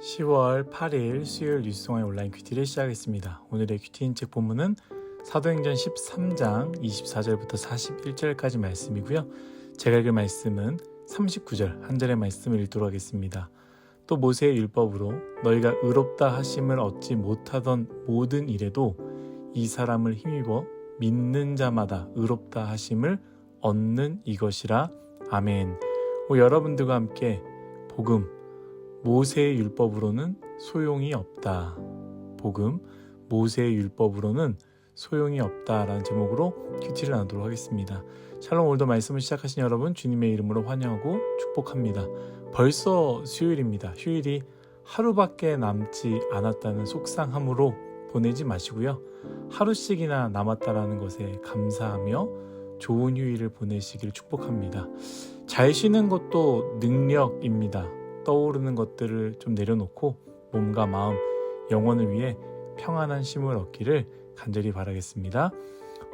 10월 8일 수요일 뉴스송의 온라인 큐티를 시작하겠습니다. 오늘의 큐티인 책 본문은 사도행전 13장 24절부터 41절까지 말씀이고요. 제가 읽을 말씀은 39절 한 절의 말씀을 읽도록 하겠습니다. 또 모세의 율법으로 너희가 의롭다 하심을 얻지 못하던 모든 일에도 이 사람을 힘입어 믿는 자마다 의롭다 하심을 얻는 이것이라. 아멘. 여러분들과 함께 복음, 모세의 율법으로는 소용이 없다. 복음, 모세의 율법으로는 소용이 없다라는 제목으로 큐티를 나누도록 하겠습니다. 샬롬. 오늘도 말씀을 시작하신 여러분 주님의 이름으로 환영하고 축복합니다. 벌써 수요일입니다. 휴일이 하루밖에 남지 않았다는 속상함으로 보내지 마시고요. 하루씩이나 남았다라는 것에 감사하며 좋은 휴일을 보내시기를 축복합니다. 잘 쉬는 것도 능력입니다. 떠오르는 것들을 좀 내려놓고 몸과 마음, 영혼을 위해 평안한 쉼을 얻기를 간절히 바라겠습니다.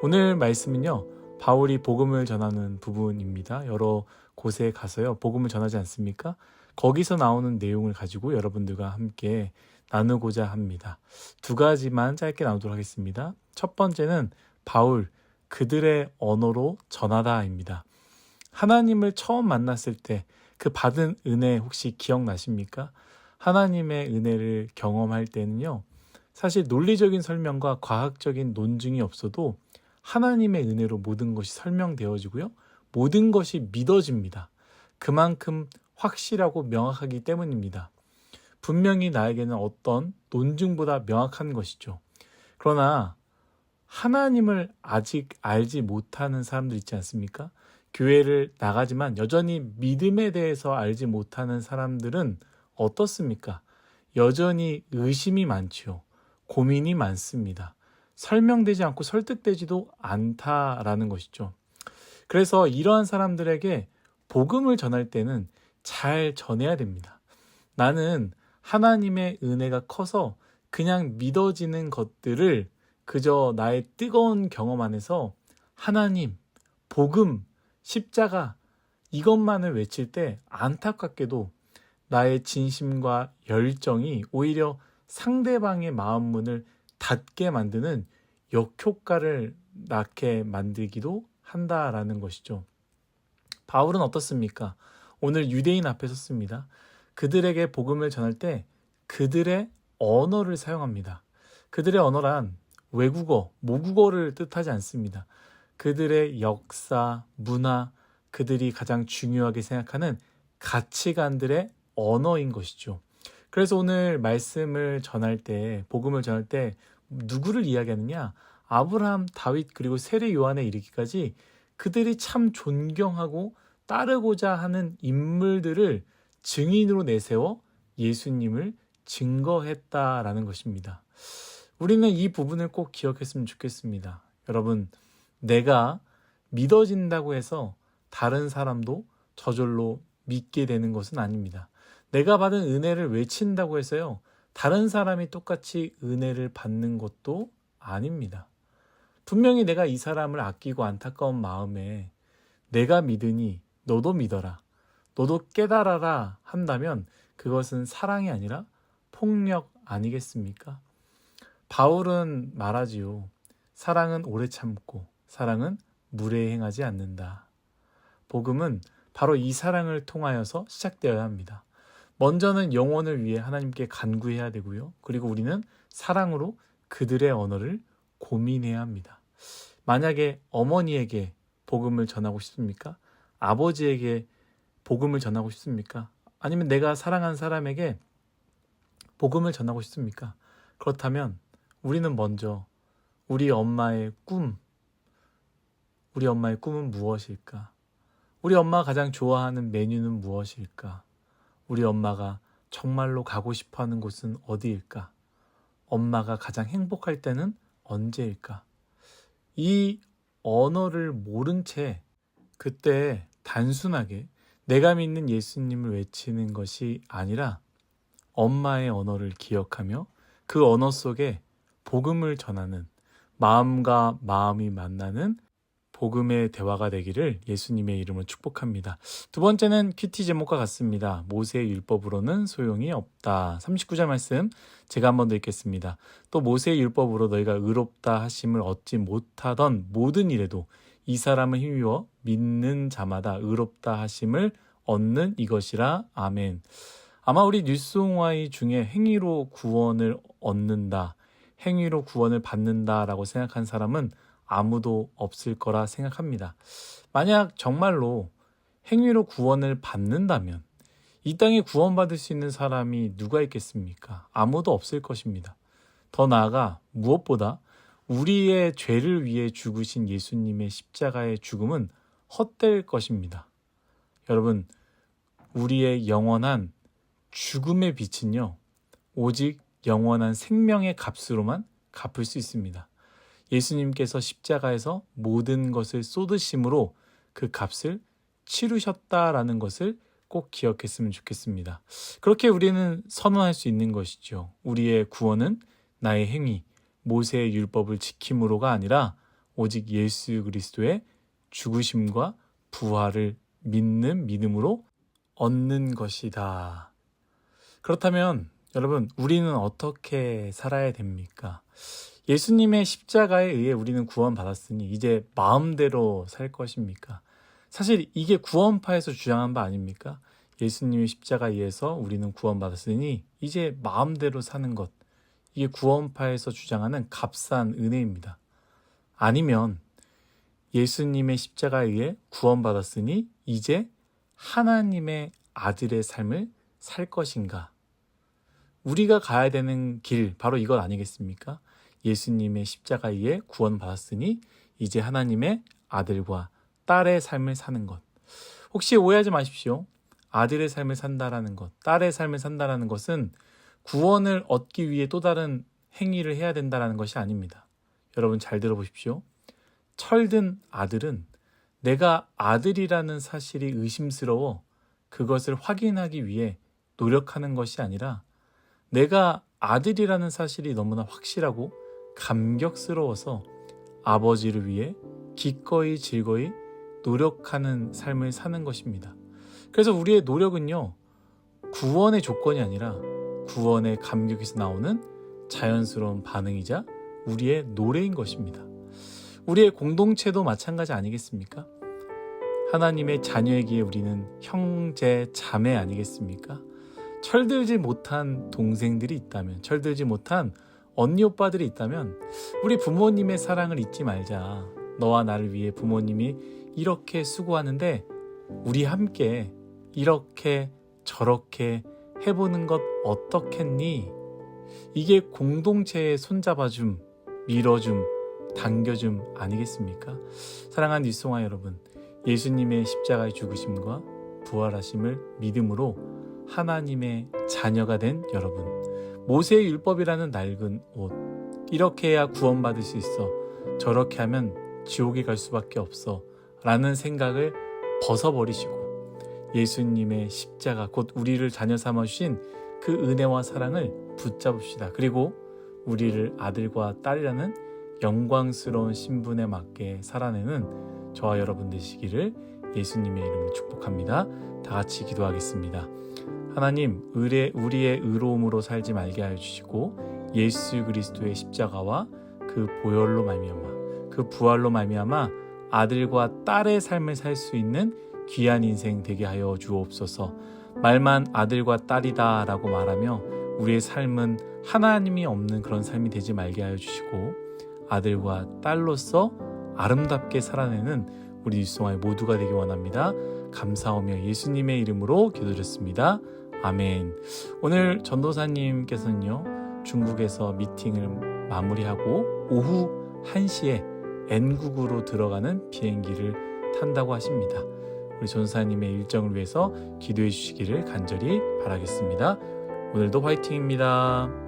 오늘 말씀은요, 바울이 복음을 전하는 부분입니다. 여러 곳에 가서요, 복음을 전하지 않습니까? 거기서 나오는 내용을 가지고 여러분들과 함께 나누고자 합니다. 두 가지만 짧게 나누도록 하겠습니다. 첫 번째는 바울, 그들의 언어로 전하다입니다. 하나님을 처음 만났을 때 그 받은 은혜 혹시 기억나십니까? 하나님의 은혜를 경험할 때는요, 사실 논리적인 설명과 과학적인 논증이 없어도 하나님의 은혜로 모든 것이 설명되어지고요, 모든 것이 믿어집니다. 그만큼 확실하고 명확하기 때문입니다. 분명히 나에게는 어떤 논증보다 명확한 것이죠. 그러나 하나님을 아직 알지 못하는 사람들 있지 않습니까? 교회를 나가지만 여전히 믿음에 대해서 알지 못하는 사람들은 어떻습니까? 여전히 의심이 많죠. 고민이 많습니다. 설명되지 않고 설득되지도 않다라는 것이죠. 그래서 이러한 사람들에게 복음을 전할 때는 잘 전해야 됩니다. 나는 하나님의 은혜가 커서 그냥 믿어지는 것들을 그저 나의 뜨거운 경험 안에서 하나님, 복음, 십자가 이것만을 외칠 때 안타깝게도 나의 진심과 열정이 오히려 상대방의 마음 문을 닫게 만드는 역효과를 낳게 만들기도 한다라는 것이죠. 바울은 어떻습니까? 오늘 유대인 앞에 섰습니다. 그들에게 복음을 전할 때 그들의 언어를 사용합니다. 그들의 언어란 외국어, 모국어를 뜻하지 않습니다. 그들의 역사, 문화, 그들이 가장 중요하게 생각하는 가치관들의 언어인 것이죠. 그래서 오늘 말씀을 전할 때, 복음을 전할 때 누구를 이야기하느냐? 아브라함, 다윗, 그리고 세례 요한에 이르기까지 그들이 참 존경하고 따르고자 하는 인물들을 증인으로 내세워 예수님을 증거했다라는 것입니다. 우리는 이 부분을 꼭 기억했으면 좋겠습니다. 여러분, 내가 믿어진다고 해서 다른 사람도 저절로 믿게 되는 것은 아닙니다. 내가 받은 은혜를 외친다고 해서요, 다른 사람이 똑같이 은혜를 받는 것도 아닙니다. 분명히 내가 이 사람을 아끼고 안타까운 마음에 내가 믿으니 너도 믿어라, 너도 깨달아라 한다면 그것은 사랑이 아니라 폭력 아니겠습니까? 바울은 말하지요. 사랑은 오래 참고 사랑은 무례행하지 않는다. 복음은 바로 이 사랑을 통하여서 시작되어야 합니다. 먼저는 영혼을 위해 하나님께 간구해야 되고요. 그리고 우리는 사랑으로 그들의 언어를 고민해야 합니다. 만약에 어머니에게 복음을 전하고 싶습니까? 아버지에게 복음을 전하고 싶습니까? 아니면 내가 사랑한 사람에게 복음을 전하고 싶습니까? 그렇다면 우리는 먼저 우리 엄마의 꿈은 무엇일까? 우리 엄마가 가장 좋아하는 메뉴는 무엇일까? 우리 엄마가 정말로 가고 싶어하는 곳은 어디일까? 엄마가 가장 행복할 때는 언제일까? 이 언어를 모른 채 그때 단순하게 내가 믿는 예수님을 외치는 것이 아니라 엄마의 언어를 기억하며 그 언어 속에 복음을 전하는, 마음과 마음이 만나는 복음의 대화가 되기를 예수님의 이름으로 축복합니다. 두 번째는 큐티 제목과 같습니다. 모세의 율법으로는 소용이 없다. 39절 말씀 제가 한번 더 읽겠습니다. 또 모세의 율법으로 너희가 의롭다 하심을 얻지 못하던 모든 일에도 이 사람을 힘입어 믿는 자마다 의롭다 하심을 얻는 이것이라. 아멘. 아마 우리 뉴스홍화이 중에 행위로 구원을 얻는다, 행위로 구원을 받는다라고 생각한 사람은 아무도 없을 거라 생각합니다. 만약 정말로 행위로 구원을 받는다면 이 땅에 구원받을 수 있는 사람이 누가 있겠습니까? 아무도 없을 것입니다. 더 나아가 무엇보다 우리의 죄를 위해 죽으신 예수님의 십자가의 죽음은 헛될 것입니다. 여러분, 우리의 영원한 죽음의 빛은요, 오직 영원한 생명의 값으로만 갚을 수 있습니다. 예수님께서 십자가에서 모든 것을 쏟으심으로 그 값을 치르셨다라는 것을 꼭 기억했으면 좋겠습니다. 그렇게 우리는 선언할 수 있는 것이죠. 우리의 구원은 나의 행위, 모세의 율법을 지킴으로가 아니라 오직 예수 그리스도의 죽으심과 부활을 믿는 믿음으로 얻는 것이다. 그렇다면 여러분, 우리는 어떻게 살아야 됩니까? 예수님의 십자가에 의해 우리는 구원받았으니 이제 마음대로 살 것입니까? 사실 이게 구원파에서 주장한 바 아닙니까? 예수님의 십자가에 의해서 우리는 구원받았으니 이제 마음대로 사는 것. 이게 구원파에서 주장하는 값싼 은혜입니다. 아니면 예수님의 십자가에 의해 구원받았으니 이제 하나님의 아들의 삶을 살 것인가? 우리가 가야 되는 길, 바로 이것 아니겠습니까? 예수님의 십자가에 의해 구원받았으니 이제 하나님의 아들과 딸의 삶을 사는 것. 혹시 오해하지 마십시오. 아들의 삶을 산다라는 것, 딸의 삶을 산다라는 것은 구원을 얻기 위해 또 다른 행위를 해야 된다라는 것이 아닙니다. 여러분 잘 들어보십시오. 철든 아들은 내가 아들이라는 사실이 의심스러워 그것을 확인하기 위해 노력하는 것이 아니라 내가 아들이라는 사실이 너무나 확실하고 감격스러워서 아버지를 위해 기꺼이 즐거이 노력하는 삶을 사는 것입니다. 그래서 우리의 노력은요, 구원의 조건이 아니라 구원의 감격에서 나오는 자연스러운 반응이자 우리의 노래인 것입니다. 우리의 공동체도 마찬가지 아니겠습니까? 하나님의 자녀이기에 우리는 형제, 자매 아니겠습니까? 철들지 못한 동생들이 있다면, 철들지 못한 언니, 오빠들이 있다면 우리 부모님의 사랑을 잊지 말자. 너와 나를 위해 부모님이 이렇게 수고하는데 우리 함께 이렇게 저렇게 해보는 것 어떻겠니? 이게 공동체의 손잡아줌, 밀어줌, 당겨줌 아니겠습니까? 사랑하는 뉴스홍화 여러분, 예수님의 십자가의 죽으심과 부활하심을 믿음으로 하나님의 자녀가 된 여러분, 모세의 율법이라는 낡은 옷, 이렇게 해야 구원받을 수 있어, 저렇게 하면 지옥에 갈 수밖에 없어 라는 생각을 벗어버리시고 예수님의 십자가, 곧 우리를 자녀 삼아주신 그 은혜와 사랑을 붙잡읍시다. 그리고 우리를 아들과 딸이라는 영광스러운 신분에 맞게 살아내는 저와 여러분 되시기를 예수님의 이름으로 축복합니다. 다 같이 기도하겠습니다. 하나님, 우리의 의로움으로 살지 말게 하여 주시고 예수 그리스도의 십자가와 그 보혈로 말미암아, 그 부활로 말미암아 아들과 딸의 삶을 살 수 있는 귀한 인생 되게 하여 주옵소서. 말만 아들과 딸이다 라고 말하며 우리의 삶은 하나님이 없는 그런 삶이 되지 말게 하여 주시고 아들과 딸로서 아름답게 살아내는 우리 뉴스홍화의 모두가 되기 원합니다. 감사하며 예수님의 이름으로 기도드렸습니다. 아멘. 오늘 전도사님께서는요, 중국에서 미팅을 마무리하고 오후 1시에 N국으로 들어가는 비행기를 탄다고 하십니다. 우리 전도사님의 일정을 위해서 기도해 주시기를 간절히 바라겠습니다. 오늘도 화이팅입니다.